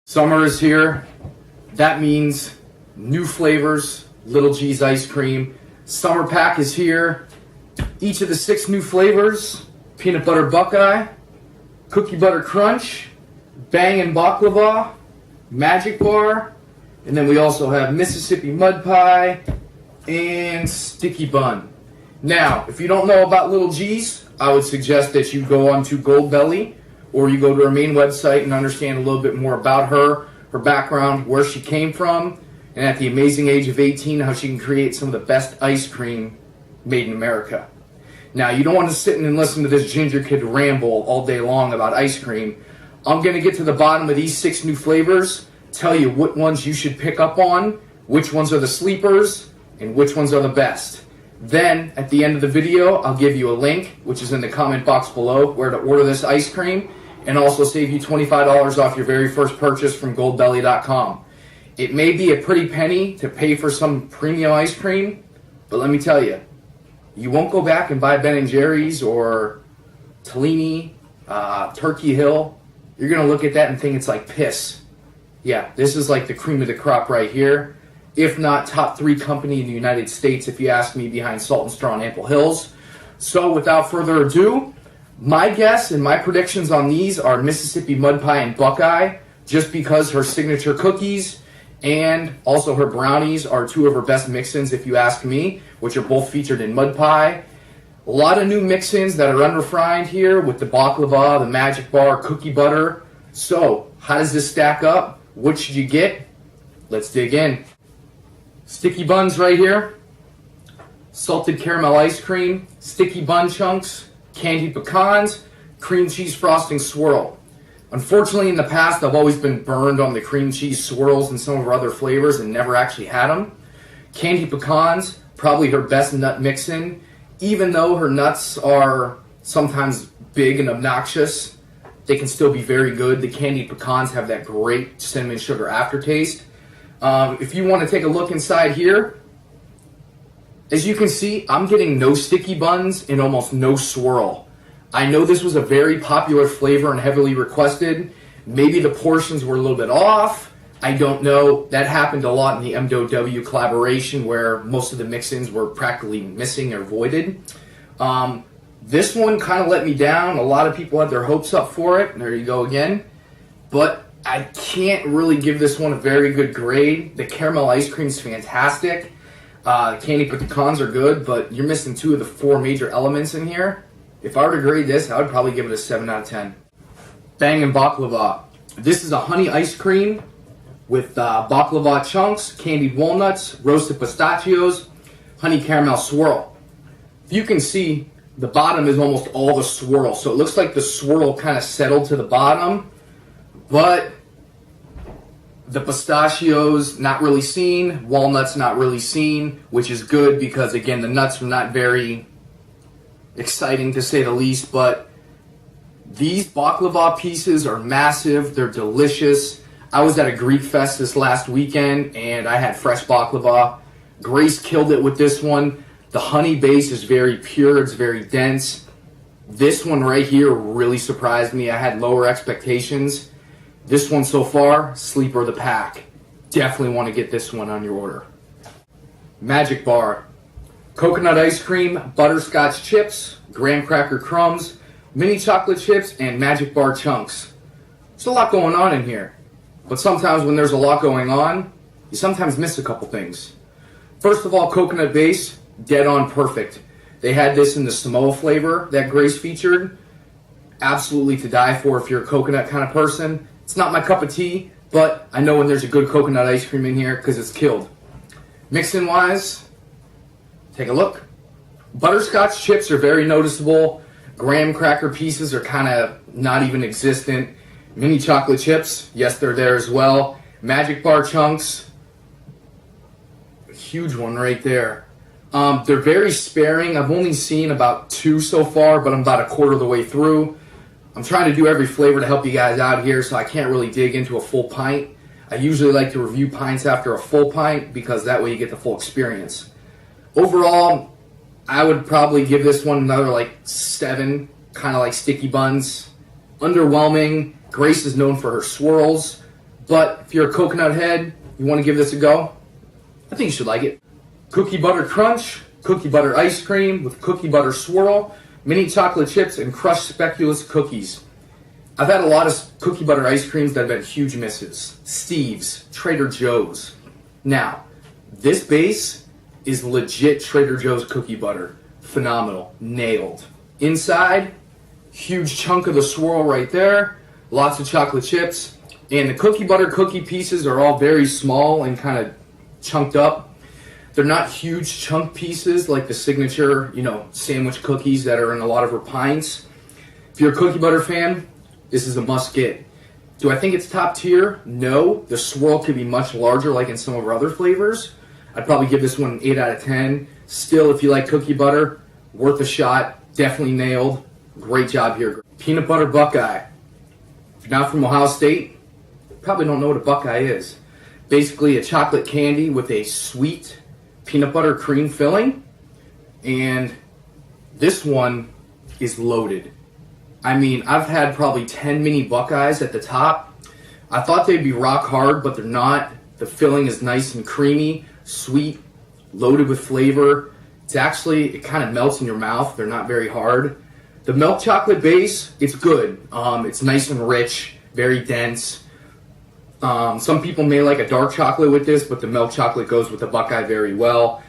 Summer is here. That means new flavors, Little G's ice cream. Summer pack is here. Each of the 6 new flavors: peanut butter Buckeye, cookie butter crunch, bang and baklava, magic bar, and then we also have Mississippi mud pie and sticky bun. Now, if you don't know about Little G's, I would suggest that you go onto Goldbelly, or you go to her main website and understand a little bit more about her background, where she came from, and at the amazing age of 18, how she can create some of the best ice cream made in America. Now, you don't want to sit and listen to this ginger kid ramble all day long about ice cream. I'm going to get to the bottom of these 6 new flavors, tell you what ones you should pick up on, which ones are the sleepers, and which ones are the best. Then, at the end of the video, I'll give you a link, which is in the comment box below, where to order this ice cream, and also save you $25 off your very first purchase from goldbelly.com. It may be a pretty penny to pay for some premium ice cream, but let me tell you, you won't go back and buy Ben & Jerry's or Tellini, Turkey Hill. You're going to look at that and think it's like piss. Yeah, this is like the cream of the crop right here. If not top 3 company in the United States, if you ask me, behind Salt and Straw and Ample Hills. So without further ado, my guess and my predictions on these are Mississippi mud pie and Buckeye, just because her signature cookies and also her brownies are 2 of her best mix-ins, if you ask me, which are both featured in mud pie. A lot of new mix-ins that are unrefined here with the baklava, the magic bar, cookie butter. So how does this stack up? What should you get? Let's dig in. Sticky buns right here. Salted caramel ice cream, sticky bun chunks, candied pecans, cream cheese frosting swirl. Unfortunately, in the past, I've always been burned on the cream cheese swirls and some of her other flavors and never actually had them. Candied pecans, probably her best nut mix-in. Even though her nuts are sometimes big and obnoxious, they can still be very good. The candied pecans have that great cinnamon sugar aftertaste. If you want to take a look inside here, as you can see, I'm getting no sticky buns and almost no swirl. I know this was a very popular flavor and heavily requested. Maybe the portions were a little bit off. I don't know. That happened a lot in the MW collaboration where most of the mix-ins were practically missing or voided. This one kind of let me down. A lot of people had their hopes up for it. There you go again. But I can't really give this one a very good grade. The caramel ice cream is fantastic. Candied pecans are good, but you're missing 2 of the 4 major elements in here. If I were to grade this, I would probably give it a 7 out of 10. Bang and baklava. This is a honey ice cream with baklava chunks, candied walnuts, roasted pistachios, honey caramel swirl. If you can see, the bottom is almost all the swirl, so it looks like the swirl kind of settled to the bottom, but the pistachios not really seen, walnuts not really seen, which is good because, again, the nuts are not very exciting to say the least, but these baklava pieces are massive. They're delicious. I was at a Greek fest this last weekend and I had fresh baklava. Grace killed it with this one. The honey base is very pure. It's very dense. This one right here really surprised me. I had lower expectations. This one so far, sleeper of the pack. Definitely want to get this one on your order. Magic bar. Coconut ice cream, butterscotch chips, graham cracker crumbs, mini chocolate chips, and magic bar chunks. There's a lot going on in here. But sometimes when there's a lot going on, you sometimes miss a couple things. First of all, coconut base, dead on perfect. They had this in the Samoa flavor that Grace featured. Absolutely to die for if you're a coconut kind of person. It's not my cup of tea, but I know when there's a good coconut ice cream in here because it's killed. Mix-in wise, take a look. Butterscotch chips are very noticeable. Graham cracker pieces are kind of not even existent. Mini chocolate chips, yes, they're there as well. Magic bar chunks, a huge one right there. They're very sparing. I've only seen about 2 so far, but I'm about a quarter of the way through. I'm trying to do every flavor to help you guys out here, so I can't really dig into a full pint. I usually like to review pints after a full pint because that way you get the full experience. Overall, I would probably give this one another like 7, kind of like sticky buns. Underwhelming. Grace is known for her swirls. But if you're a coconut head, you want to give this a go, I think you should like it. Cookie butter crunch, cookie butter ice cream with cookie butter swirl, mini chocolate chips, and crushed speculoos cookies. I've had a lot of cookie butter ice creams that have been huge misses. Steve's, Trader Joe's. Now, this base is legit Trader Joe's cookie butter. Phenomenal. Nailed. Inside, huge chunk of the swirl right there. Lots of chocolate chips. And the cookie butter cookie pieces are all very small and kind of chunked up. They're not huge chunk pieces like the signature, sandwich cookies that are in a lot of her pints. If you're a cookie butter fan, this is a must get. Do I think it's top tier? No. The swirl could be much larger like in some of our other flavors. I'd probably give this one an 8 out of 10. Still, if you like cookie butter, worth a shot. Definitely nailed. Great job here. Peanut butter Buckeye. If you're not from Ohio State, you probably don't know what a Buckeye is. Basically a chocolate candy with a sweet peanut butter cream filling. And this one is loaded. I mean, I've had probably 10 mini Buckeyes at the top. I thought they'd be rock hard, but they're not. The filling is nice and creamy, sweet, loaded with flavor. It kind of melts in your mouth. They're not very hard. The milk chocolate base, it's good. It's nice and rich, very dense. Some people may like a dark chocolate with this, but the milk chocolate goes with the Buckeye very well.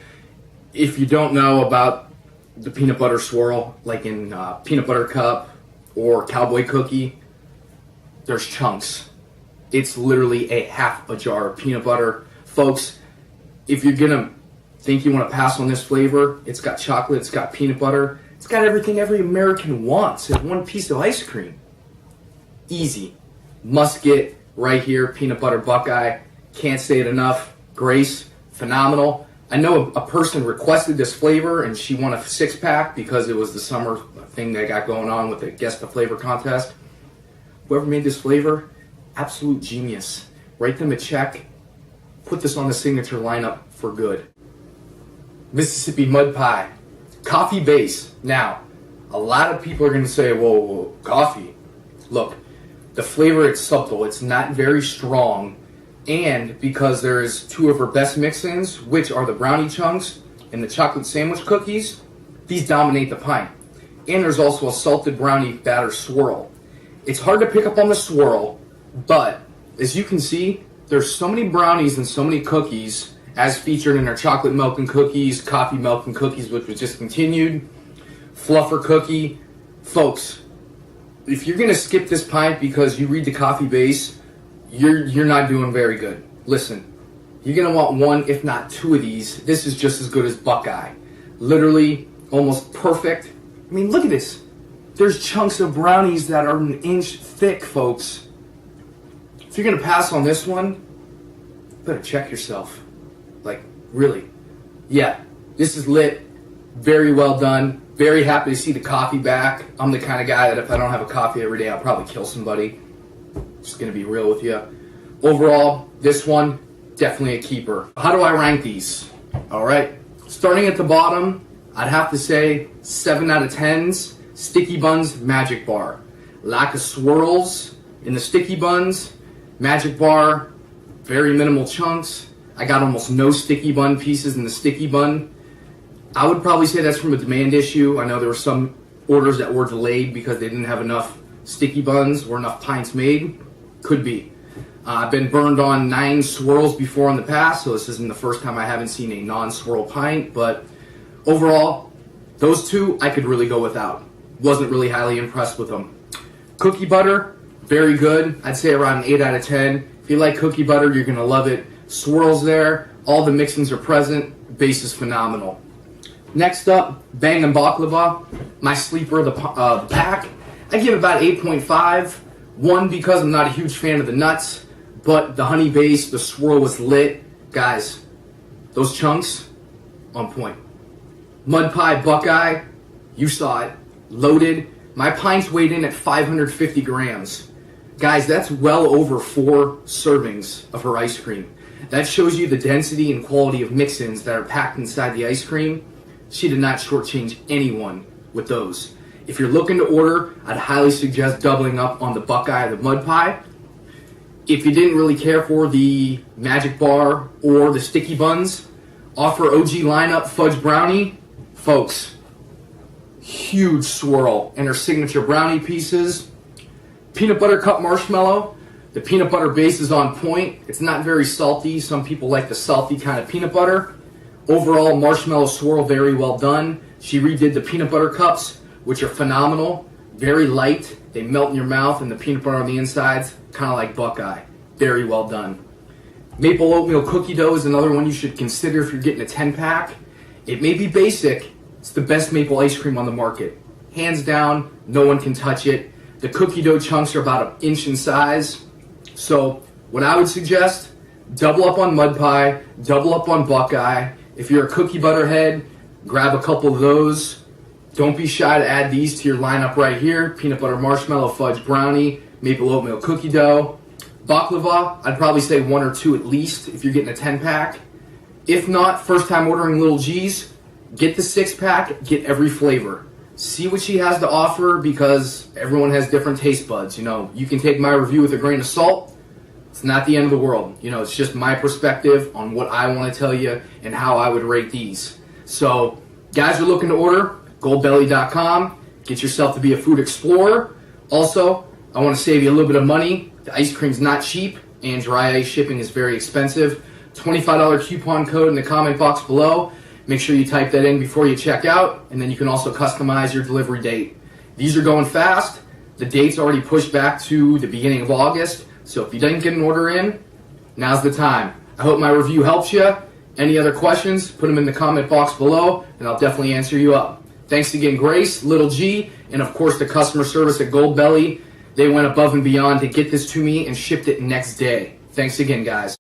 If you don't know about the peanut butter swirl, like in peanut butter cup or cowboy cookie, there's chunks. It's literally a half a jar of peanut butter. Folks, if you're gonna think you want to pass on this flavor, it's got chocolate, it's got peanut butter, it's got everything every American wants in one piece of ice cream. Easy. Must get right here, peanut butter Buckeye. Can't say it enough. Grace, phenomenal. I know a person requested this flavor and she won a 6-pack because it was the summer thing they got going on with the Guess the Flavor contest. Whoever made this flavor, absolute genius. Write them a check. Put this on the signature lineup for good. Mississippi Mud Pie. Coffee base. Now, a lot of people are going to say, whoa, coffee. Look, the flavor, it's subtle. It's not very strong. And because there's 2 of her best mix-ins, which are the brownie chunks and the chocolate sandwich cookies, these dominate the pint. And there's also a salted brownie batter swirl. It's hard to pick up on the swirl, but as you can see, there's so many brownies and so many cookies as featured in our chocolate milk and cookies, coffee milk and cookies, which was discontinued, fluffer cookie. Folks, if you're gonna skip this pint because you read the coffee base, you're not doing very good. Listen, you're gonna want 1, if not 2 of these. This is just as good as Buckeye. Literally, almost perfect. I mean, look at this. There's chunks of brownies that are an inch thick, folks. If you're gonna pass on this one, you better check yourself. Like, really. Yeah, this is lit. Very well done. Very happy to see the coffee back. I'm the kind of guy that if I don't have a coffee every day, I'll probably kill somebody. Just gonna be real with you. Overall, this one, definitely a keeper. How do I rank these? All right, starting at the bottom, I'd have to say 7 out of 10s. Sticky Buns Magic Bar. Lack of swirls in the Sticky Buns. Magic Bar, very minimal chunks. I got almost no sticky bun pieces in the Sticky Bun. I would probably say that's from a demand issue. I know there were some orders that were delayed because they didn't have enough sticky buns or enough pints made. Could be. I've been burned on 9 swirls before in the past, so this isn't the first time I haven't seen a non-swirl pint, but overall, those 2 I could really go without. Wasn't really highly impressed with them. Cookie butter, very good. I'd say around an 8 out of 10. If you like cookie butter, you're gonna love it. Swirls there, all the mixings are present, base is phenomenal. Next up, Bang and Baklava, my sleeper of the pack. I give it about 8.5. 1, because I'm not a huge fan of the nuts, but the honey base, the swirl was lit. Guys, those chunks, on point. Mud Pie Buckeye, you saw it, loaded. My pints weighed in at 550 grams. Guys, that's well over 4 servings of her ice cream. That shows you the density and quality of mix-ins that are packed inside the ice cream. She did not shortchange anyone with those. If you're looking to order, I'd highly suggest doubling up on the Buckeye or the Mud Pie. If you didn't really care for the magic bar or the sticky buns, offer OG lineup fudge brownie. Folks, huge swirl and her signature brownie pieces. Peanut butter cup marshmallow. The peanut butter base is on point. It's not very salty. Some people like the salty kind of peanut butter. Overall, marshmallow swirl, very well done. She redid the peanut butter cups, which are phenomenal. Very light. They melt in your mouth, and the peanut butter on the insides, kind of like Buckeye. Very well done. Maple oatmeal cookie dough is another one you should consider if you're getting a 10-pack. It may be basic. It's the best maple ice cream on the market. Hands down, no one can touch it. The cookie dough chunks are about an inch in size. So what I would suggest, double up on mud pie, double up on Buckeye. If you're a cookie butter head, grab a couple of those. Don't be shy to add these to your lineup right here. Peanut butter marshmallow fudge brownie, maple oatmeal cookie dough. Baklava, I'd probably say 1 or 2 at least if you're getting a 10-pack. If not, first time ordering Little G's, get the 6-pack, get every flavor. See what she has to offer because everyone has different taste buds. You know, you can take my review with a grain of salt. It's not the end of the world. You know, it's just my perspective on what I want to tell you and how I would rate these. So, guys are looking to order, goldbelly.com. Get yourself to be a food explorer. Also, I want to save you a little bit of money. The ice cream's not cheap, and dry ice shipping is very expensive. $25 coupon code in the comment box below. Make sure you type that in before you check out, and then you can also customize your delivery date. These are going fast. The date's already pushed back to the beginning of August, so if you didn't get an order in, now's the time. I hope my review helps you. Any other questions, put them in the comment box below, and I'll definitely answer you up. Thanks again, Grace, Little G, and of course the customer service at Gold Belly. They went above and beyond to get this to me and shipped it next day. Thanks again, guys.